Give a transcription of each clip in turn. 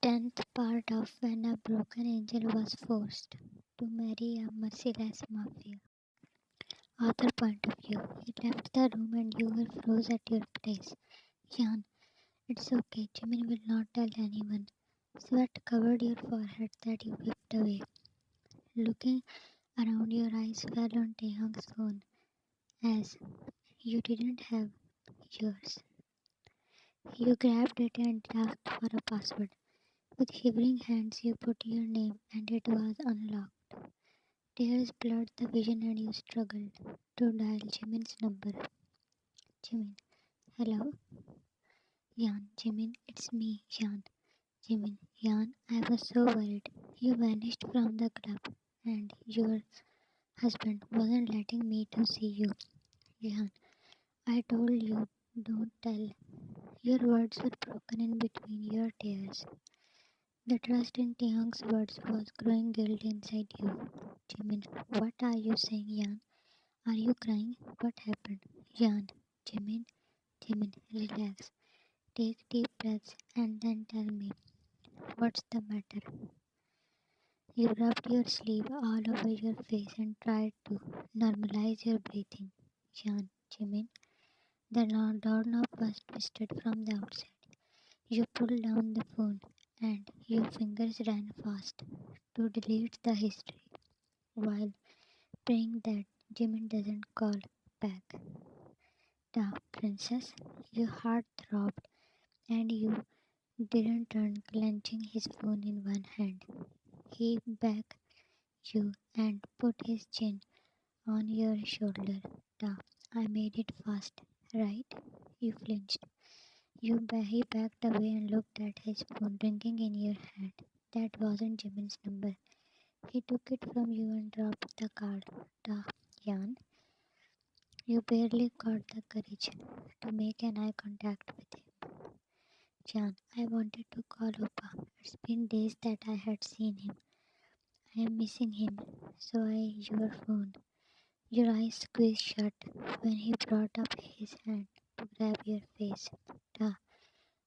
Tenth part of when a broken angel was forced to marry a merciless mafia. Author point of view. He left the room and you were froze at your place. Jan, it's okay. Jimin will not tell anyone. Sweat covered your forehead that you whipped away. Looking around, your eyes fell on Taehyung's phone as you didn't have yours. You grabbed it and asked for a password. With shivering hands, you put your name and it was unlocked. Tears blurred the vision and you struggled to dial Jimin's number. Jimin, hello? Yan, Jimin, it's me, Yan. Jimin, Yan, I was so worried. You vanished from the club and your husband wasn't letting me to see you. Yan, I told you, don't tell. Your words were broken in between your tears. The trust in Taehyung's words was growing guilt inside you. Jimin, what are you saying, Yan? Are you crying? What happened? Yan, Jimin, Jimin, relax. Take deep breaths and then tell me what's the matter. You rubbed your sleeve all over your face and tried to normalize your breathing. Yan, Jimin, the doorknob was twisted from the outside. You pulled down the phone and your fingers ran fast to delete the history while praying that Jimin doesn't call back. The princess, your heart throbbed and you didn't turn, clenching his phone in one hand. He backed you and put his chin on your shoulder. Da, I made it fast, right? You flinched. He backed away and looked at his phone ringing in your hand. That wasn't Jimin's number. He took it from you and dropped the card. Da, Yan. You barely got the courage to make an eye contact with him. Jan, I wanted to call Opa. It's been days that I had seen him. I am missing him. So I your phone. Your eyes squeezed shut when he brought up his hand to grab your face. Da,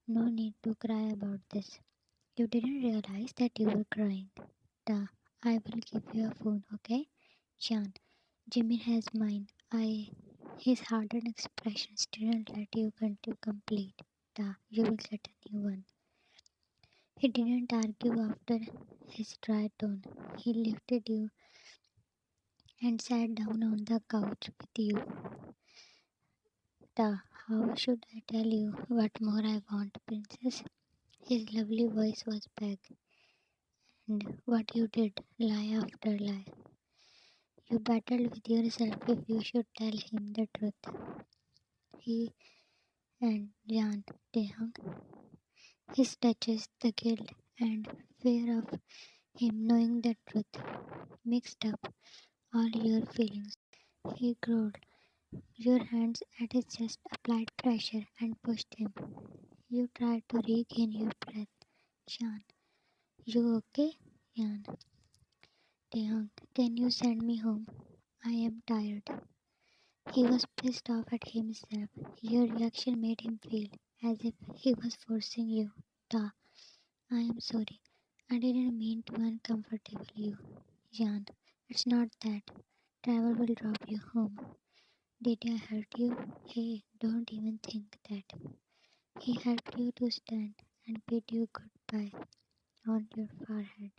no need to cry about this. You didn't realize that you were crying. Da, I will give you a phone, okay? Jan, Jimmy has mine. His hardened expressions didn't let you complete. Da, you will get a new one. He didn't argue after his dry tone. He lifted you and sat down on the couch with you. Da, how should I tell you what more I want, princess? His lovely voice was back. And what you did, lie after lie. You battled with yourself if you should tell him the truth. He and Jan Taehyung, his touches, the guilt and fear of him knowing the truth mixed up all your feelings. He growled. Your hands at his chest applied pressure and pushed him. You tried to regain your breath. Jan, you okay? Jan, Taehyung, can you send me home? I am tired. He was pissed off at himself. Your reaction made him feel as if he was forcing you. Ta, I am sorry. I didn't mean to uncomfortable you. Jan, it's not that. Travel will drop you home. Did I hurt you? Hey, don't even think that. He helped you to stand and bid you goodbye on your forehead.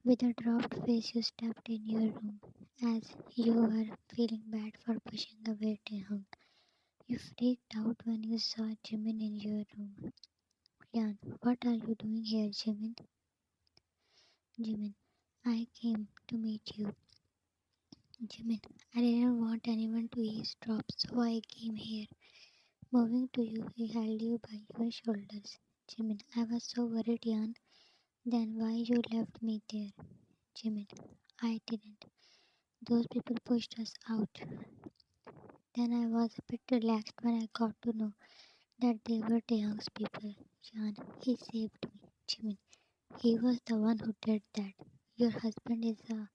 With a dropped face, you stepped in your room as you were feeling bad for pushing away Taehyung. You freaked out when you saw Jimin in your room. Yan, what are you doing here, Jimin? Jimin, I came to meet you. Jimin, I didn't want anyone to eavesdrop, so I came here. Moving to you, he held you by your shoulders. Jimin, I was so worried, Yan. Then why you left me there? Jimin, I didn't. Those people pushed us out. Then I was a bit relaxed when I got to know that they were Taehyung's people. Jan, he saved me. Jimin, he was the one who did that. Your husband is a...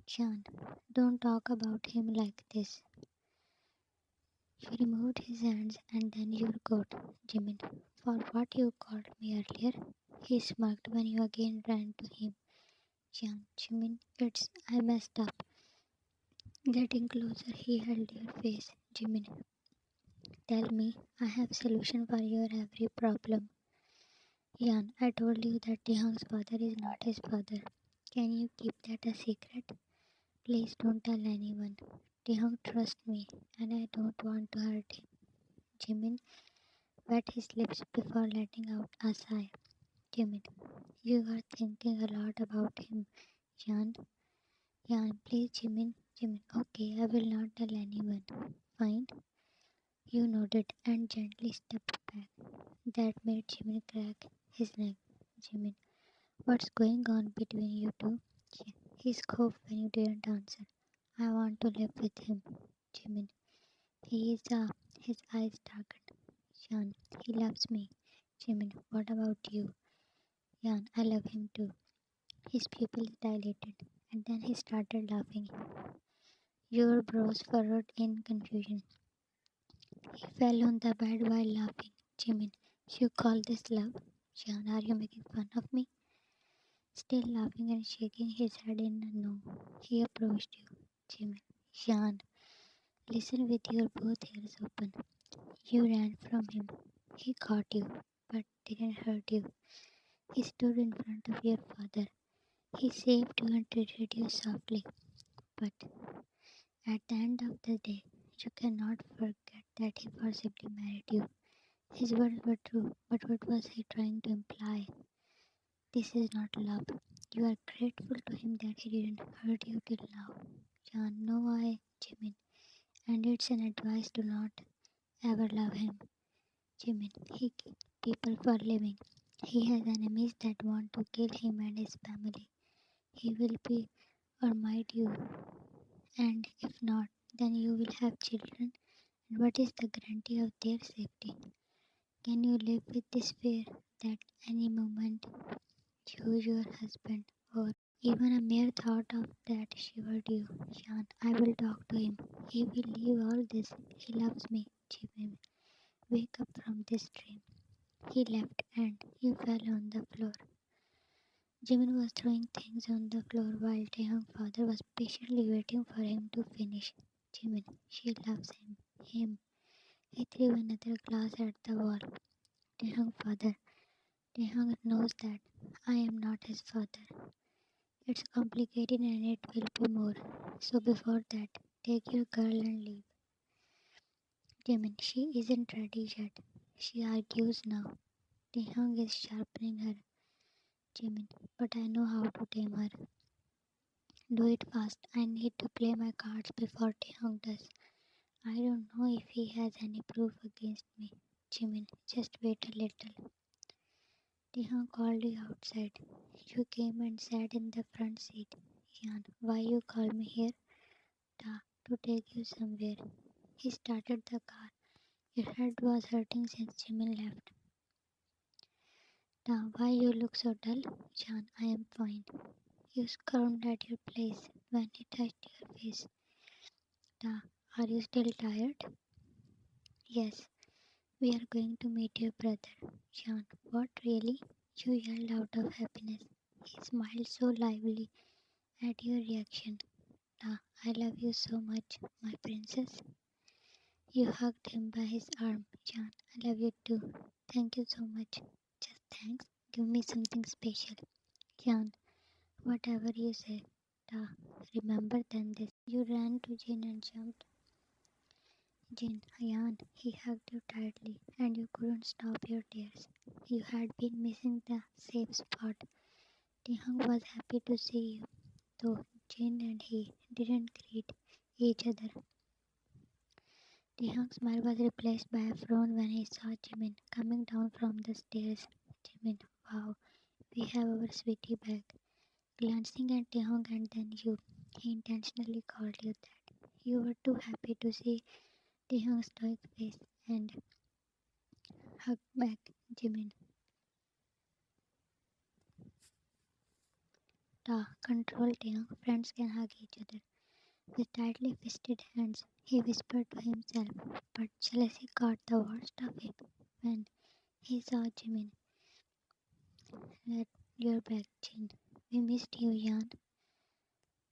Jan, don't talk about him like this. You removed his hands and then your coat. Jimin, For what you called me earlier, he smirked when you again ran to him. Jimin, I messed up. Getting closer, he held your face. Jimin, tell me, I have solution for your every problem. Yan, I told you that Taehyung's father is not his father. Can you keep that a secret? Please don't tell anyone. Taehyung trusts me, and I don't want to hurt him. Jimin wet his lips before letting out a sigh. Jimin, you are thinking a lot about him. Yan, please, Jimin. Okay, I will not tell anyone. Fine. You nodded and gently stepped back. That made Jimin crack his neck. Jimin, what's going on between you two? He scoffed when you didn't answer. I want to live with him. Jimin, he is his eyes darkened. Yan, he loves me. Jimin, what about you? Yan, I love him too. His pupils dilated, and then he started laughing. Your brows furrowed in confusion. He fell on the bed while laughing. Jimin, you call this love? Yan, are you making fun of me? Still laughing and shaking his head in a no. He approached you. Jimin, Yan, listen with your both ears open. You ran from him. He caught you, but didn't hurt you. He stood in front of your father. He saved you and treated you softly. But at the end of the day, you cannot forget that he forcibly married you. His words were true, but what was he trying to imply? This is not love. You are grateful to him that he didn't hurt you till now. John, no, Jimin, and it's an advice to not ever love him. Jimin, he killed people for living. He has enemies that want to kill him and his family. He will be or might you, and if not, then you will have children. And what is the guarantee of their safety? Can you live with this fear that any moment you, your husband, or even a mere thought of that shivered you? Shan, I will talk to him. He will leave all this. He loves me. Jimin, wake up from this dream. He left and you fell on the floor. Jimin was throwing things on the floor while Taehyung's father was patiently waiting for him to finish. Jimin, she loves him. Him. He threw another glass at the wall. Taehyung's father. Taehyung knows that I am not his father. It's complicated and it will be more. So before that, take your girl and leave. Jimin, she isn't ready yet. She argues now. Taehyung is sharpening her. Jimin, but I know how to tame her. Do it fast. I need to play my cards before Taehyung does. I don't know if he has any proof against me. Jimin, just wait a little. Taehyung called you outside. You came and sat in the front seat. Yan, why you call me here? Ta, to take you somewhere. He started the car. Your head was hurting since Jimin left. Ta, why you look so dull? Yan, I am fine. You squirmed at your place when he touched your face. Ta, are you still tired? Yes, we are going to meet your brother. Yan, what really? You yelled out of happiness. He smiled so lively at your reaction. Ta, I love you so much, my princess. You hugged him by his arm. Jan, I love you too. Thank you so much. Just thanks. Give me something special. Jan, whatever you say. Ta, remember then this. You ran to Jin and jumped. Jin, Jan, he hugged you tightly and you couldn't stop your tears. You had been missing the safe spot. Taehyung was happy to see you, though Jin and he didn't greet each other. Taehyung's smile was replaced by a frown when he saw Jimin coming down from the stairs. Jimin, wow, we have our sweetie back. Glancing at Taehyung and then you, he intentionally called you that. You were too happy to see Taehyung's stoic face and hugged back Jimin. Ta, control Taehyung, friends can hug each other. With tightly fisted hands, he whispered to himself, but jealousy got the worst of him when He saw Jimin. Let your back, Jin. We missed you, Yan.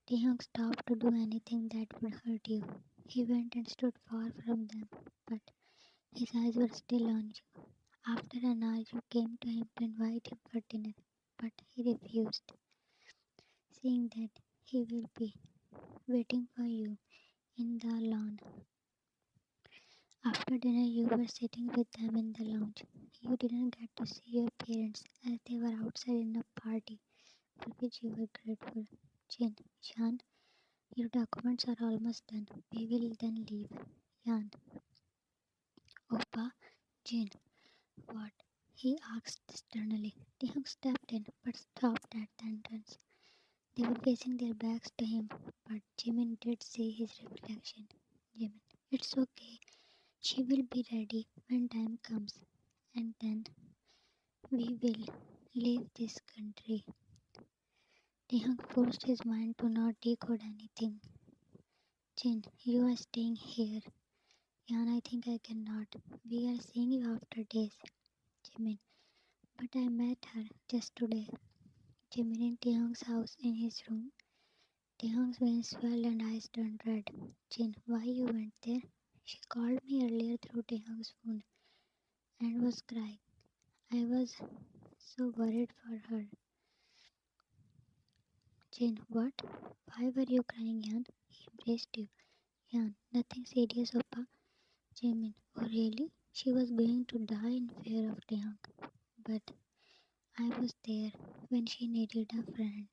Taehyung stopped to do anything that would hurt you. He went and stood far from them, but his eyes were still on you. After an hour, you came to him to invite him for dinner, but he refused, saying that he will be waiting for you in the lawn. After dinner, you were sitting with them in the lounge. You didn't get to see your parents as they were outside in a party for which you were grateful. Jin, Yan, your documents are almost done. We will then leave. Yan, Oppa, Jin, what? He asked sternly. Taehyung stepped in but stopped at the entrance. They were facing their backs to him, but Jimin did see his reflection. Jimin, it's okay. She will be ready when time comes, and then we will leave this country. Taehyung forced his mind to not decode anything. Jin, you are staying here. Yan, I think I cannot. We are seeing you after days. Jimin, but I met her just today. Jimin in Taehyung's house in his room. Taehyung's veins swelled and eyes turned red. Jin, why you went there? She called me earlier through Taehyung's phone and was crying. I was so worried for her. Jin, what? Why were you crying, Yan? He embraced you. Yan, nothing serious, Oppa. Jimin, oh really? She was going to die in fear of Taehyung. But I was there when she needed a friend.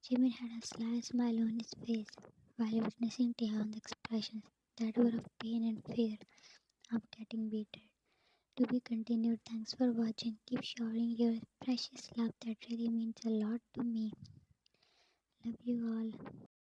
Jimin had a sly smile on his face while witnessing Taehyung's expressions that were of pain and fear of getting beaten. To be continued. Thanks for watching. Keep showering your precious love. That really means a lot to me. Love you all.